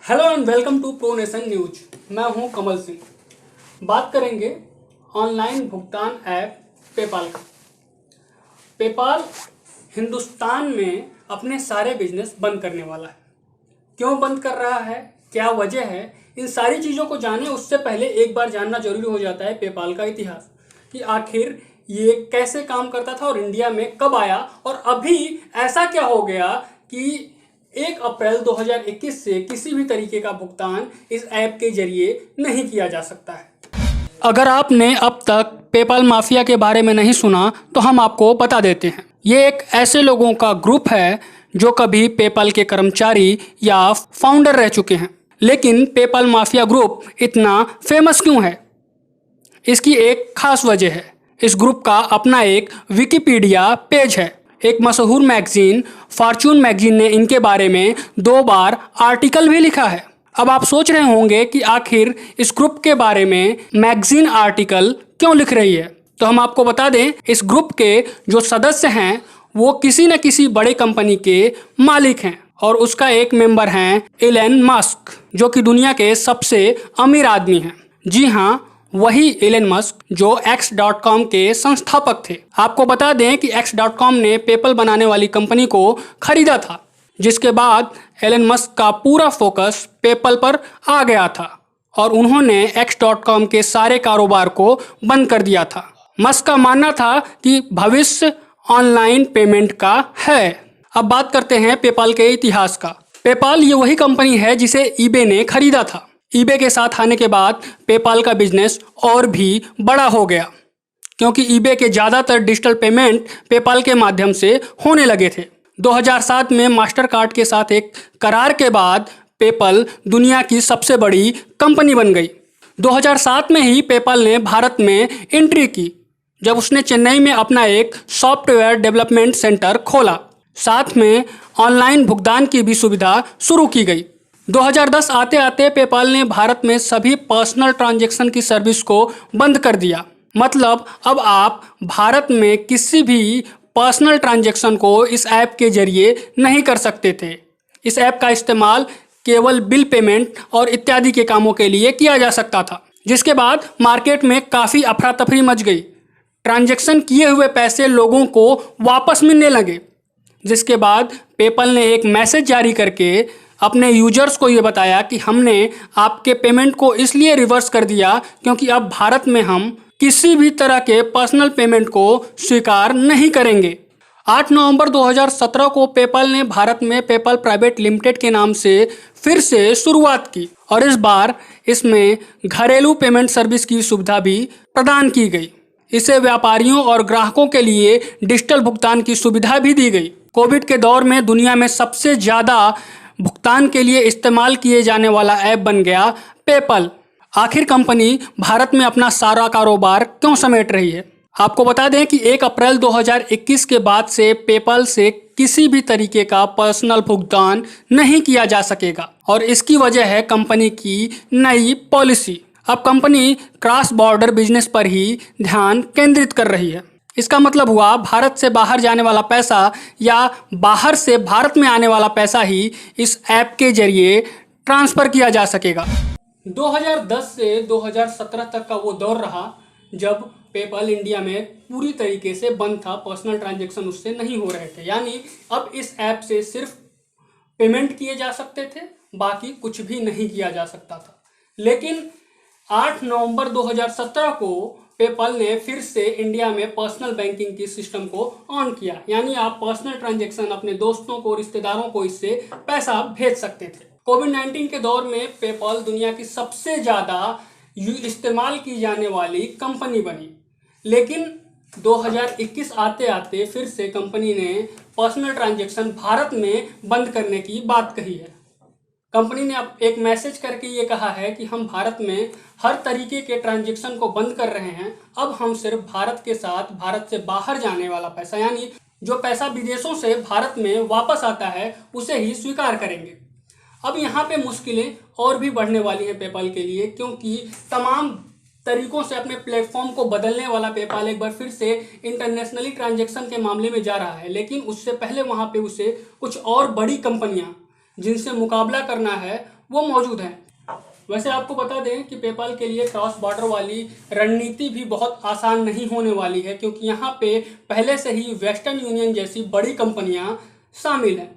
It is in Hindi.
Hello and welcome to Pro Nation News. मैं हूं कमल सिंह। बात करेंगे ऑनलाइन भुगतान ऐप पेपाल का। पेपाल हिंदुस्तान में अपने सारे बिजनेस बंद करने वाला है। क्यों बंद कर रहा है, क्या वजह है, इन सारी चीज़ों को जाने उससे पहले एक बार जानना जरूरी हो जाता है पेपाल का इतिहास, कि आखिर ये कैसे काम करता था और इंडिया में कब आया और अभी ऐसा क्या हो गया कि 1 अप्रैल 2021 से किसी भी तरीके का भुगतान इस ऐप के जरिए नहीं किया जा सकता है। अगर आपने अब तक पेपाल माफिया के बारे में नहीं सुना तो हम आपको बता देते हैं। ये एक ऐसे लोगों का ग्रुप है जो कभी पेपाल के कर्मचारी या फाउंडर रह चुके हैं। लेकिन पेपाल माफिया ग्रुप इतना फेमस क्यों है, इसकी एक खास वजह है। इस ग्रुप का अपना एक विकिपीडिया पेज है। एक मशहूर मैगजीन फॉर्च्यून मैगजीन ने इनके बारे में 2 बार आर्टिकल भी लिखा है। अब आप सोच रहे होंगे कि आखिर इस ग्रुप के बारे में मैगजीन आर्टिकल क्यों लिख रही है, तो हम आपको बता दें, इस ग्रुप के जो सदस्य हैं वो किसी न किसी बड़े कंपनी के मालिक हैं और उसका एक मेंबर हैं एलन मस्क, जो कि दुनिया के सबसे अमीर आदमी हैं। जी हाँ, वही एलन मस्क जो X.com के संस्थापक थे। आपको बता दें कि X.com ने पेपल बनाने वाली कंपनी को खरीदा था, जिसके बाद एलन मस्क का पूरा फोकस पेपल पर आ गया था और उन्होंने X.com के सारे कारोबार को बंद कर दिया था। मस्क का मानना था कि भविष्य ऑनलाइन पेमेंट का है। अब बात करते हैं पेपाल के इतिहास का। पेपाल ये वही कंपनी है जिसे ईबे ने खरीदा था। ईबे के साथ आने के बाद पेपाल का बिजनेस और भी बड़ा हो गया, क्योंकि ईबे के ज़्यादातर डिजिटल पेमेंट पेपाल के माध्यम से होने लगे थे। 2007 में मास्टर कार्ड के साथ एक करार के बाद पेपाल दुनिया की सबसे बड़ी कंपनी बन गई। 2007 में ही पेपाल ने भारत में एंट्री की, जब उसने चेन्नई में अपना एक सॉफ्टवेयर डेवलपमेंट सेंटर खोला। साथ में ऑनलाइन भुगतान की भी सुविधा शुरू की गई। 2010 आते आते पेपाल ने भारत में सभी पर्सनल ट्रांजैक्शन की सर्विस को बंद कर दिया। मतलब अब आप भारत में किसी भी पर्सनल ट्रांजैक्शन को इस ऐप के जरिए नहीं कर सकते थे। इस ऐप का इस्तेमाल केवल बिल पेमेंट और इत्यादि के कामों के लिए किया जा सकता था, जिसके बाद मार्केट में काफ़ी अफरा तफरी मच गई। ट्रांजैक्शन किए हुए पैसे लोगों को वापस मिलने लगे, जिसके बाद पेपाल ने एक मैसेज जारी करके अपने यूजर्स को ये बताया कि हमने आपके पेमेंट को इसलिए रिवर्स कर दिया क्योंकि अब भारत में हम किसी भी तरह के पर्सनल पेमेंट को स्वीकार नहीं करेंगे। 8 नवंबर 2017 को पेपाल ने भारत में पेपाल प्राइवेट लिमिटेड के नाम से फिर से शुरुआत की और इस बार इसमें घरेलू पेमेंट सर्विस की सुविधा भी प्रदान की गई। इसे व्यापारियों और ग्राहकों के लिए डिजिटल भुगतान की सुविधा भी दी गई। कोविड के दौर में दुनिया में सबसे ज़्यादा भुगतान के लिए इस्तेमाल किए जाने वाला ऐप बन गया पेपाल। आखिर कंपनी भारत में अपना सारा कारोबार क्यों समेट रही है? आपको बता दें कि 1 अप्रैल 2021 के बाद से पेपाल से किसी भी तरीके का पर्सनल भुगतान नहीं किया जा सकेगा और इसकी वजह है कंपनी की नई पॉलिसी। अब कंपनी क्रॉस बॉर्डर बिजनेस पर ही ध्यान केंद्रित कर रही है। इसका मतलब हुआ भारत से बाहर जाने वाला पैसा या बाहर से भारत में आने वाला पैसा ही इस ऐप के जरिए ट्रांसफ़र किया जा सकेगा। 2010 से 2017 तक का वो दौर रहा जब पेपाल इंडिया में पूरी तरीके से बंद था, पर्सनल ट्रांजैक्शन उससे नहीं हो रहे थे। यानी अब इस ऐप से सिर्फ पेमेंट किए जा सकते थे, बाकी कुछ भी नहीं किया जा सकता था। लेकिन 8 नवंबर 2017 को पेपाल ने फिर से इंडिया में पर्सनल बैंकिंग की सिस्टम को ऑन किया। यानी आप पर्सनल ट्रांजैक्शन अपने दोस्तों को, रिश्तेदारों को इससे पैसा भेज सकते थे। कोविड-19 के दौर में पेपाल दुनिया की सबसे ज़्यादा इस्तेमाल की जाने वाली कंपनी बनी। लेकिन 2021 आते आते फिर से कंपनी ने पर्सनल ट्रांजैक्शन भारत में बंद करने की बात कही है। कंपनी ने अब एक मैसेज करके ये कहा है कि हम भारत में हर तरीके के ट्रांजैक्शन को बंद कर रहे हैं। अब हम सिर्फ भारत के साथ भारत से बाहर जाने वाला पैसा, यानी जो पैसा विदेशों से भारत में वापस आता है, उसे ही स्वीकार करेंगे। अब यहाँ पे मुश्किलें और भी बढ़ने वाली हैं पेपाल के लिए, क्योंकि तमाम तरीकों से अपने प्लेटफॉर्म को बदलने वाला पेपाल एक बार फिर से इंटरनेशनली ट्रांजैक्शन के मामले में जा रहा है। लेकिन उससे पहले वहाँ पे उसे कुछ और बड़ी कंपनियाँ जिनसे मुकाबला करना है वो मौजूद हैं। वैसे आपको बता दें कि पेपाल के लिए क्रॉस बॉर्डर वाली रणनीति भी बहुत आसान नहीं होने वाली है, क्योंकि यहाँ पे पहले से ही वेस्टर्न यूनियन जैसी बड़ी कंपनियाँ शामिल हैं।